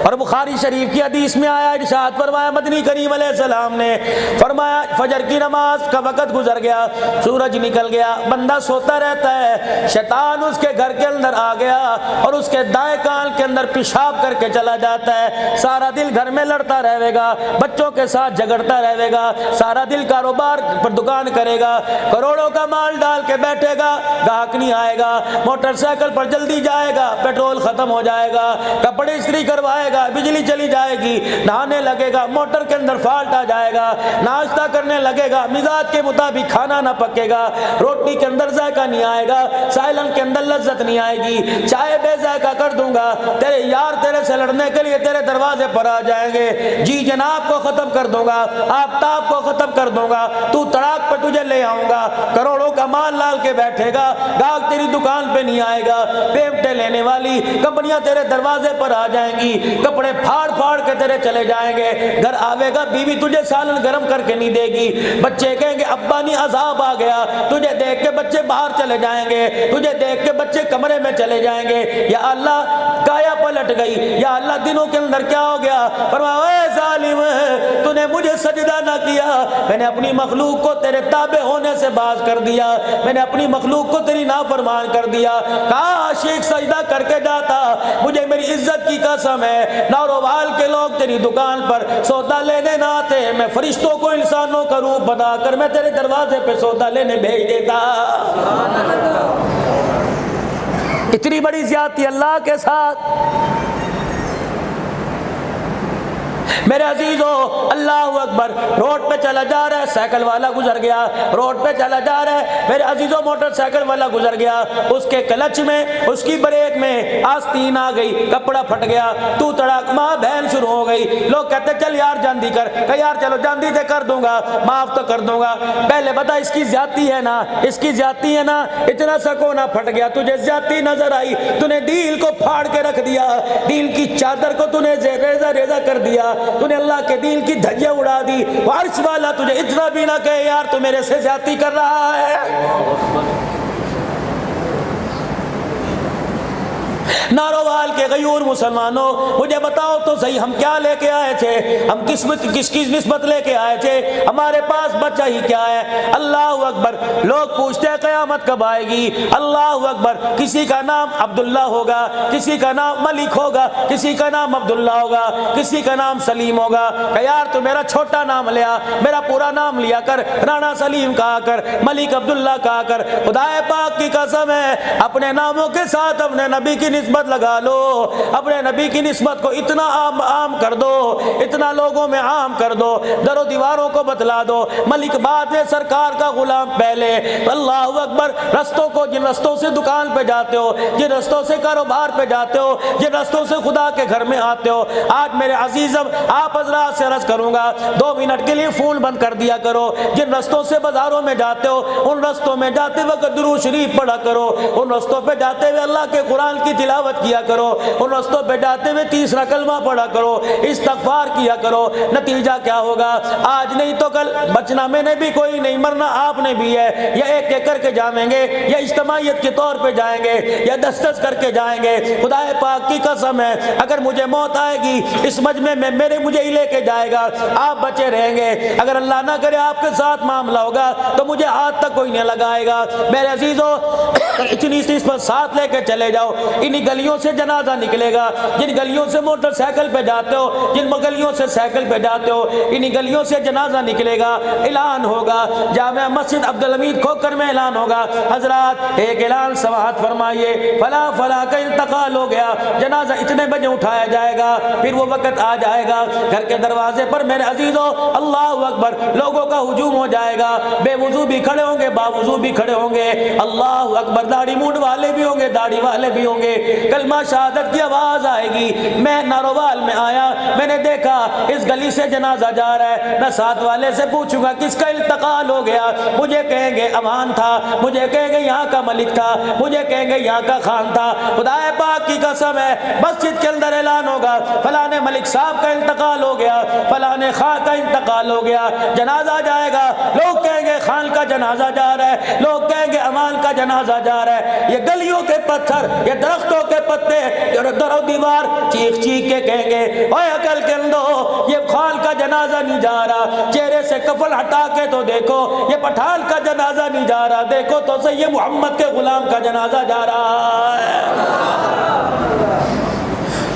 اور بخاری شریف کی حدیث میں آیا، ارشاد فرمایا مدنی کریم علیہ السلام نے فرمایا فجر کی نماز کا وقت گزر گیا، سورج نکل گیا، بندہ سوتا رہتا ہے، شیطان اس کے گھر کے اندر آ گیا اور اس کے دائیں کان کے اندر پیشاب کر کے چلا جاتا ہے، سارا دل گھر میں لڑتا رہے گا، بچوں کے ساتھ جھگڑتا رہے گا، سارا دل کاروبار پر دکان کرے گا، کروڑوں کا مال ڈال کے بیٹھے گا، گاہک نہیں آئے گا، موٹر سائیکل پر جلدی جائے گا، پیٹرول ختم ہو جائے گا، کپڑے استری کروائے گا، بجلی چلی جائے گی، نہانے لگے گا، موٹر کے اندر فالٹ آ جائے گا، ناشتہ کرنے لگے گا، مزاج کے مطابق کھانا نہ پکے گا، روٹی کے اندر ذائقہ نہیں آئے گا، سائلن کے اندر لذت نہیں آئے گی، چائے بے ذائقہ کر دوں گا، تیرے یار تیرے سے لڑنے کے لیے تیرے دروازے پر آ جائیں گے، جی جناب کو ختم کر دوں گا، آفتاب کو ختم کر دوں گا، تو تڑاک پر تجھے لے آؤں گا، کروڑوں کا مال لال کے بیٹھے گا، گاہک تیری دکان پہ نہیں آئے گا، پیمٹے لینے والی کمپنیاں تیرے دروازے پر آ جائیں گی، کپڑے پھاڑ پھاڑ کے تیرے چلے جائیں گے، گھر آوے گا بیوی تجھے سالن گرم کر کے نہیں دے گی، بچے کہیں گے ابا نہیں عذاب آ گیا، تجھے دیکھ کے بچے باہر چلے جائیں گے، تجھے دیکھ کے بچے کمرے میں چلے جائیں گے، یا اللہ کایا پلٹ گئی، یا اللہ دنوں کے اندر کیا ہو گیا، فرمایا اے ظالم تو نے مجھے سجدہ نہ کیا، میں نے اپنی مخلوق کو تیرے تابع ہونے سے باز کر دیا، میں نے اپنی مخلوق کو تیری نافرمان کر دیا، کاش ایک سجدہ کر کے جاتا، مجھے میری عزت کی قسم ہے ناروال کے لوگ تیری دکان پر سودا لینے نہ آتے، میں فرشتوں کو انسانوں کا روپ بنا کر میں تیرے دروازے پہ سودا لینے بھیج دیتا۔ اتنی بڑی زیادتی اللہ کے ساتھ۔ میرے عزیزو اللہ اکبر، روڈ پہ چلا جا رہا ہے، سائیکل والا گزر گیا، روڈ پہ چلا جا رہا ہے میرے عزیزو، موٹر سائیکل والا گزر گیا، اس کے کلچ میں اس کی بریک میں آستین آ گئی، کپڑا پھٹ گیا، تو تڑاک ماں بہن شروع ہو گئی، لوگ کہتے چل یار جاندی کر، کہ یار چلو جاندی دے کر دوں گا، معاف تو کر دوں گا، پہلے بتا اس کی زیادتی ہے نا، اس کی زیادتی ہے نا، اتنا سا کونا پھٹ گیا، تجھے زیادتی نظر آئی، تو نے دل کو پھاڑ کے رکھ دیا، دل کی چادر کو تو نے ریزہ ریزہ کر دیا، تو نے اللہ کے دین کی دھجیاں اڑا دی، عرش والا تجھے اتنا بھی نہ کہے یار تو میرے سے زیادتی کر رہا ہے۔ ناروال کے غیور مسلمانوں مجھے بتاؤ تو صحیح، ہم کیا لے کے آئے تھے، ہم کس کی نسبت لے کے آئے تھے، ہمارے پاس بچہ ہی کیا ہے؟ اللہ اکبر، لوگ پوچھتے ہیں قیامت کب آئے گی، اللہ اکبر، کسی کا نام عبداللہ ہوگا، کسی کا نام ملک ہوگا، کسی کا نام عبداللہ ہوگا، کسی کا نام سلیم ہوگا، کہ یار تو میرا چھوٹا نام لیا، میرا پورا نام لیا کر، رانا سلیم کہا کر، ملک عبداللہ کہا کر، خدا پاک کی قسم ہے اپنے ناموں کے ساتھ اپنے نبی کی نسبت لگا لو، اپنے نبی کی نسبت کو اتنا عام کر دو، اتنا لوگوں میں عام کر دو، در و دیواروں کو بتلا دو، ملک بعد میں سرکار کا غلام پہلے، اللہ اکبر، رستوں کو جن رستوں سے دکان پہ جاتے ہو، جن رستوں سے کاروبار پہ جاتے ہو، جن رستوں سے خدا کے گھر میں آتے ہو، آج میرے عزیزم آپ حضرات سے عرض کروں گا 2 منٹ کے لیے فون بند کر دیا کرو، جن رستوں سے بازاروں میں جاتے ہو ان رستوں میں جاتے وقت درود شریف پڑھا کرو، ان رستوں پہ جاتے ہوئے اللہ کے قرآن کی تلاوت کیا کرو، ان رستوں پہ جاتے ہوئے تیسرا کلمہ پڑھا کرو، استغفار کیا کرو، نتیجہ کیا ہوگا؟ آج نہیں تو کل بچنا میں نے بھی کوئی نہیں، مرنا آپ نے بھی ہے، یا ایک ایک کر کے جائیں گے، یا اجتماعیت کے طور پہ جائیں گے، یا دستس کر کے جائیں گے، خدا پاک کی قسم ہے اگر مجھے موت آئے گی اس مجمع میں مجھے ہی لے کے جائے گا، آپ بچے رہیں گے، اگر اللہ نہ کرے آپ کے ساتھ معاملہ ہوگا تو مجھے ہاتھ تک کوئی نہیں لگائے گا۔ میرے عزیزو اتنی نسبت ساتھ لے کے چلے جاؤ، انہی گلیوں سے جنازہ نکلے گا، جن گلیوں سے موٹر سائیکل پہ جاتے ہو، جن گلیوں سے سائیکل پہ جاتے ہو، انہی گلیوں سے جنازہ نکلے گا، اعلان ہوگا، جامع مسجد عبدالحمید کھوکر میں اعلان ہوگا، حضرات ایک اعلان سماعت فرمائیے، فلاں فلاں کا انتقال ہو گیا، جنازہ اتنے بجے اٹھایا جائے گا، پھر وہ وقت آ جائے گا، گھر کے دروازے پر میرے عزیزو اللہ اکبر لوگوں کا ہجوم ہو جائے گا، بے وضو بھی کھڑے ہوں گے، با وضو بھی کھڑے ہوں گے، اللہ اکبر، داڑھی مونڈ والے بھی ہوں گے، داڑھی والے بھی ہوں گے، کلمہ شہادت کی آواز آئے گی۔ میں ناروال میں آیا، میں نے دیکھا اس گلی سے جنازہ جا رہا ہے، میں ساتھ والے سے پوچھوں گا کس کا انتقال ہو گیا، مجھے کہیں گے امان تھا، مجھے کہیں گے یہاں کا ملک تھا، مجھے کہیں گے یہاں کا خان تھا، خدا پاک کی قسم ہے مسجد کے اندر اعلان ہوگا فلاں ملک صاحب کا انتقال ہو گیا، فلاں خان کا انتقال ہو گیا، جنازہ جائے گا، لوگ کہیں گے خان کا جنازہ جا رہا ہے، لوگ کہیں گے امان کا جنازہ جا رہا ہے، یہ گلیوں کے پتھر، یہ درختوں کے پتے، در و دیوار چیخ چیخ کے یہ کہیں گے اوے عقل کے اندو یہ خال کا جنازہ نہیں جا رہا, چہرے سے کفن ہٹا کے تو دیکھو, یہ پٹھان کا جنازہ نہیں جا رہا, دیکھو تو صحیح یہ محمد کے غلام کا جنازہ جا رہا ہے.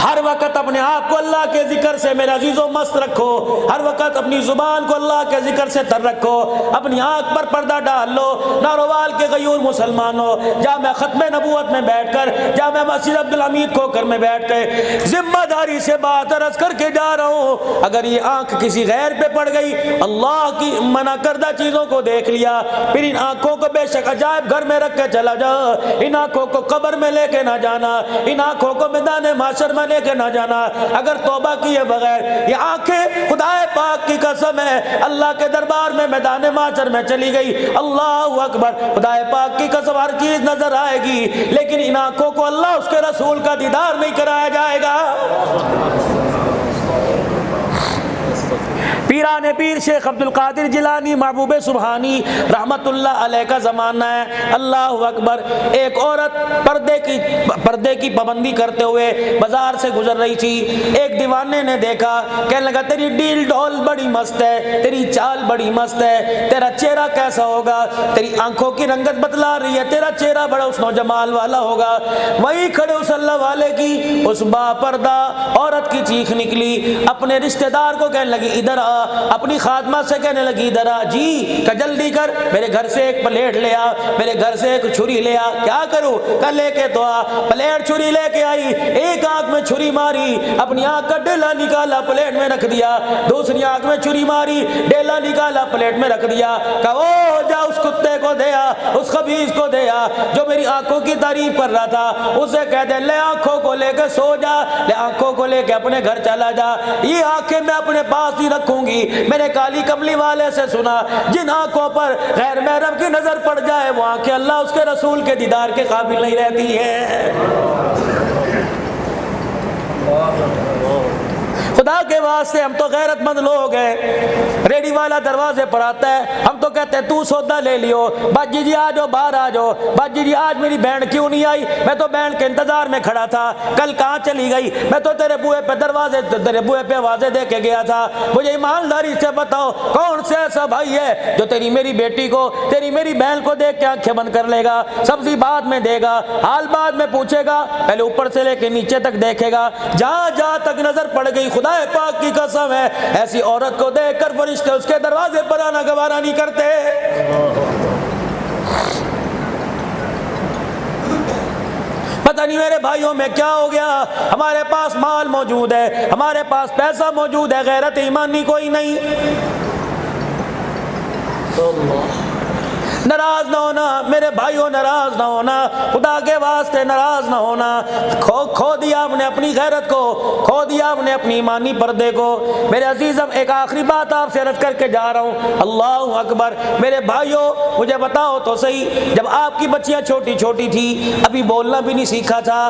ہر وقت اپنے آپ کو اللہ کے ذکر سے میرے عزیزوں مست رکھو, ہر وقت اپنی زبان کو اللہ کے ذکر سے تر رکھو, اپنی آنکھ پر پردہ ڈال لو. ناروال کے غیور مسلمانوں, جامع ختم نبوت میں بیٹھ کر, جامع مسجد عبدالحمید کھوکر میں بیٹھ کے ذمہ داری سے بات عرض کر کے جا رہا ہوں, اگر یہ آنکھ کسی غیر پہ پڑ گئی, اللہ کی منع کردہ چیزوں کو دیکھ لیا, پھر ان آنکھوں کو بے شک عجائب گھر میں رکھ کے چلا جا, ان آنکھوں کو قبر میں لے کے نہ جانا, ان آنکھوں کو میدان محشر میں لے کے نہ جانا اگر توبہ کیے بغیر. یہ آنکھیں خدا پاک کی قسم ہے اللہ کے دربار میں میدان محشر میں چلی گئی, اللہ اکبر, خدا پاک کی قسم ہر چیز نظر آئے گی, لیکن ان آنکھوں کو اللہ اس کے رسول کا دیدار نہیں کرایا جائے گا. پیران پیر شیخ عبد القادر جیلانی محبوب سبحانی رحمت اللہ علیہ کا زمانہ ہے. اللہ اکبر. ایک عورت پردے کی پابندی کرتے ہوئے بازار سے گزر رہی تھی. ایک دیوانے نے دیکھا, کہنے لگا تیری ڈیل ڈھول بڑی مست ہے, تیری چال بڑی مست ہے, تیرا چہرہ کیسا ہوگا, تیری آنکھوں کی رنگت بتلا رہی ہے, تیرا چہرہ بڑا حسن و جمال والا ہوگا. وہی کھڑے اس اللہ والے کی اس با پردہ عورت کی چیخ نکلی. اپنے رشتہ دار کو کہنے لگی ادھر آ, اپنی خادمہ سے کہنے لگی ادھر آ, جی کہ جلدی کر, میرے گھر سے ایک پلیٹ لے آ, میرے گھر سے ایک چھری لے آ. کیا کروں, کل لے کے تو آ. پلیٹ چھری لے کے آئی, ایک آنکھ میں چھری ماری, اپنی آنکھ کا ڈیلا نکالا پلیٹ میں رکھ دیا, دوسری آنکھ میں چھری ماری, ڈیلا نکالا پلیٹ میں رکھ دیا. کہا او جا اس کتے کو دے آ, اس خبیث کو دے آ جو میری آنکھوں کی تعریف کر رہا تھا, اسے کہہ دے لے آنکھوں کو لے کے سو جا, لے آنکھوں کو لے کے اپنے گھر چلا جا. یہ آنکھیں میں اپنے پاس ہی رکھوں گی. میں نے کالی کملی والے سے سنا جن آنکھوں پر غیر محرم کی نظر پڑ جائے وہ آنکھیں اللہ اس کے رسول کے دیدار کے قابل نہیں رہتی ہیں. خدا کے واسطے ہم تو غیرت مند لوگ ہیں. ریڈی والا دروازے پر آتا ہے, ہم تو کہتے ہیں تو سودا لے لیو, باجی جی آ جاؤ, باہر آ جاؤ, باجی جی آج میری بہن کیوں نہیں آئی, میں تو بہن کے انتظار میں کھڑا تھا, کل کہاں چلی گئی, میں تو تیرے بوئے پہ آوازیں دے کے گیا تھا. مجھے ایمانداری سے بتاؤ کون سے ایسا بھائی ہے جو تیری میری بیٹی کو, تیری میری بہن کو دیکھ کے آنکھیں بند کر لے گا, سبزی بعد میں دے گا, حال بعد میں پوچھے گا, پہلے اوپر سے لے کے نیچے تک دیکھے گا. جہاں تک نظر پڑ گئی خدا پاک کی قسم ہے ایسی عورت کو دیکھ کر فرشتے اس کے دروازے پر آنا گوارا نہیں کرتے. پتہ نہیں میرے بھائیوں میں کیا ہو گیا, ہمارے پاس مال موجود ہے, ہمارے پاس پیسہ موجود ہے, غیرت ایمانی کوئی نہیں. ناراض نہ ہونا میرے بھائیوں, ناراض نہ ہونا, خدا کے واسطے ناراض نہ ہونا. کھو دیا ہم نے اپنی غیرت کو, کھو دیا ہم نے اپنی ایمانی پردے کو. میرے عزیزم ایک آخری بات آپ سے عرض کر کے جا رہا ہوں, اللہ اکبر. میرے بھائیوں مجھے بتاؤ تو صحیح, جب آپ کی بچیاں چھوٹی چھوٹی تھی, ابھی بولنا بھی نہیں سیکھا تھا,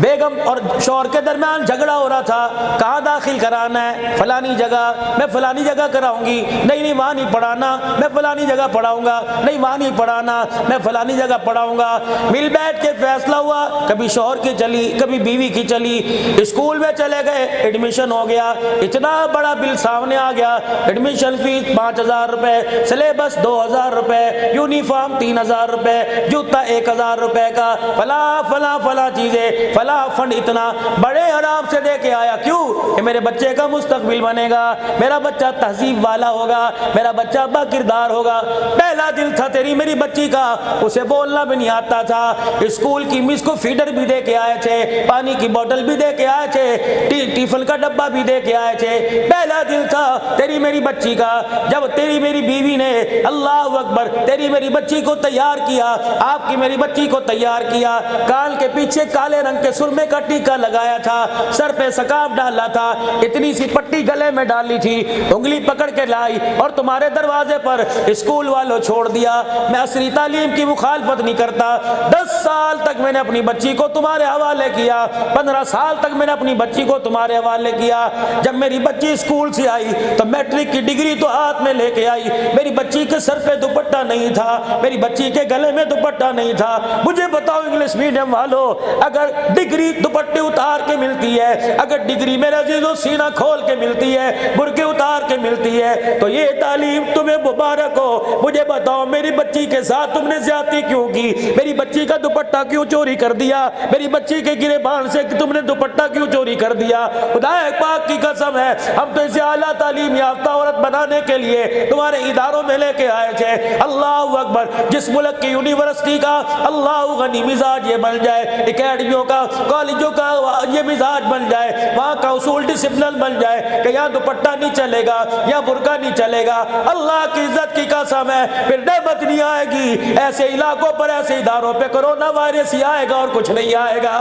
بیگم اور شوہر کے درمیان جھگڑا ہو رہا تھا, کہاں داخل کرانا ہے, فلانی جگہ, میں فلانی جگہ کراؤں گی, نہیں وہاں نہیں پڑھانا, میں فلانی جگہ پڑھاؤں گا, نہیں وہاں نہیں پڑھانا, میں فلانی جگہ پڑھاؤں گا. مل بیٹھ کے فیصلہ ہوا, کبھی شوہر کی چلی, کبھی بیوی کی چلی. اسکول میں چلے گئے, ایڈمیشن ہو گیا, اتنا بڑا بل سامنے آ گیا, ایڈمیشن فیس 5,000 روپے, سلیبس 2,000 روپے, یونیفارم 3,000 روپے, جوتا 1,000 روپے کا, فلاں چیزیں, فلاں فنڈ اتنا بڑے آرام سے دے کے آیا. کیوں کہ میرے بچے کا مستقبل بنے گا, میرا بچہ تہذیب والا ہوگا, میرا بچہ با کردار ہوگا. پہلا دن تھا تیری میری بچی کا, اسے بولنا بھی نہیں آتا تھا. اسکول کی مس کو فیڈر بھی دے کے آئے تھے, پانی کی بوتل بھی دے کے آئے تھے, ٹیفن کا ڈبہ بھی دے کے آئے تھے. پہلا دن تھا تیری میری بچی کا, جب تیری میری بیوی نے اللہ اکبر تیری میری بچی کو تیار کیا, آپ کی میری بچی کو تیار کیا, کان کے پیچھے کالے رنگ کے سرمے کا ٹیکا لگایا تھا, سر پہ سکاف ڈالا تھا, اتنی سی پٹی گلے میں ڈالی تھی, انگلی پکڑ کے لائی اور تمہارے دروازے پر اسکول والوں چھوڑ دیا. میں عصری تعلیم کی مخالفت نہیں کرتا, 10 سال تک میں نے اپنی بچی کو تمہارے حوالے کیا, 15 سال تک میں نے اپنی بچی کو تمہارے حوالے حوالے کیا. جب میری بچی اسکول سے آئی تو میٹرک کی ڈگری تو ہاتھ میں لے کے آئی, میری بچی کے سر پہ دوپٹہ نہیں تھا, میری بچی کے گلے میں دوپٹہ نہیں تھا. مجھے بتاؤ انگلش میڈیم والوں, اگر ڈگری دوپٹے اتار کے ملتی ہے, اگر ڈگری میرے عزیزوں سینہ کھول کے ملتی ہے, برقع اتار کے ملتی ہے, تو یہ تعلیم تمہیں مبارک ہو. مجھے بتاؤ میری بچی کے ساتھ تم نے زیادتی کیوں کی؟ میری بچی کا دوپٹہ کیوں چوری کر دیا؟ میری بچی کے گریبان سے تم نے دوپٹہ کیوں چوری کر دیا؟ خدا پاک کی قسم ہے, ہم تو اسے اعلیٰ تعلیم یافتہ عورت بنانے کے لیے تمہارے اداروں میں لے کے آئے تھے. اللہ اکبر, جس ملک کی یونیورسٹی کا اللہ غنی مزاج یہ بن جائے, اکیڈمیوں کا, کالجوں کا یہ مزاج بن جائے, وہاں کا اصول ڈسپلن بن جائے کہ یہاں دوپٹہ نہیں چلے گا, یا برقع نہیں چلے گا, اللہ کی عزت کی قسم ہے پھر نعمت نہیں آئے گی. ایسے علاقوں پر, ایسے اداروں پہ کرونا وائرس ہی آئے گا اور کچھ نہیں آئے گا.